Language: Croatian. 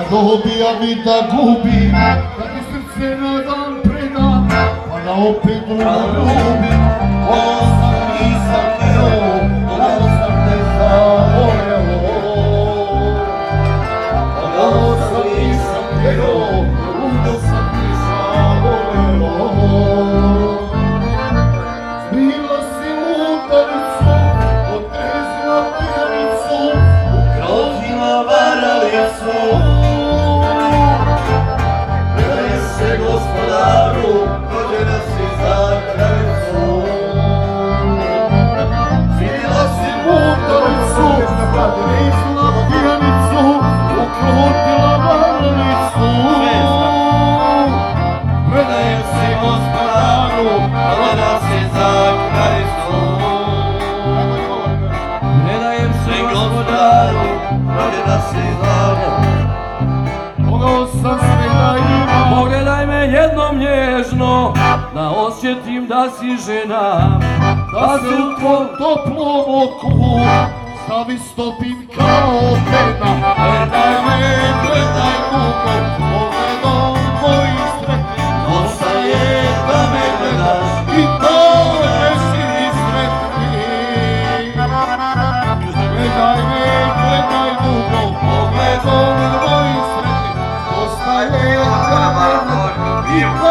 dobijam i da gubim, kad mi srce na dan predam, a da opet drugo ljubim. Ovo sam nisam teo, ovo sam te zavoleo. Ovo sam nisam teo, ovo sam te zavoleo. Zbila si lutalicu, otrezila pijanicu, ugrozila varalicu. Predaje se gospodaru, rođena si za kraljicu. Zbila si lutalicu, otrezila pijanicu, ugrozila varalicu. Predaje se gospodaru, rođena si za kraljicu. Predajem se gospodaru, rođena si za kraljicu. Mogao sam sve da imam. pogledaj me jednom nježno, da osjetim da si žena, Da se u tvom toplom oku stavi stopim kao pena. Gledaj me, gledaj kuko, pogledom mojih sretnih. Dosta je da me gledaš i to jesi mi sretni. Gledaj me, gledaj kuko, pogledom mojih sretnih. Dosta je da me gledaš i to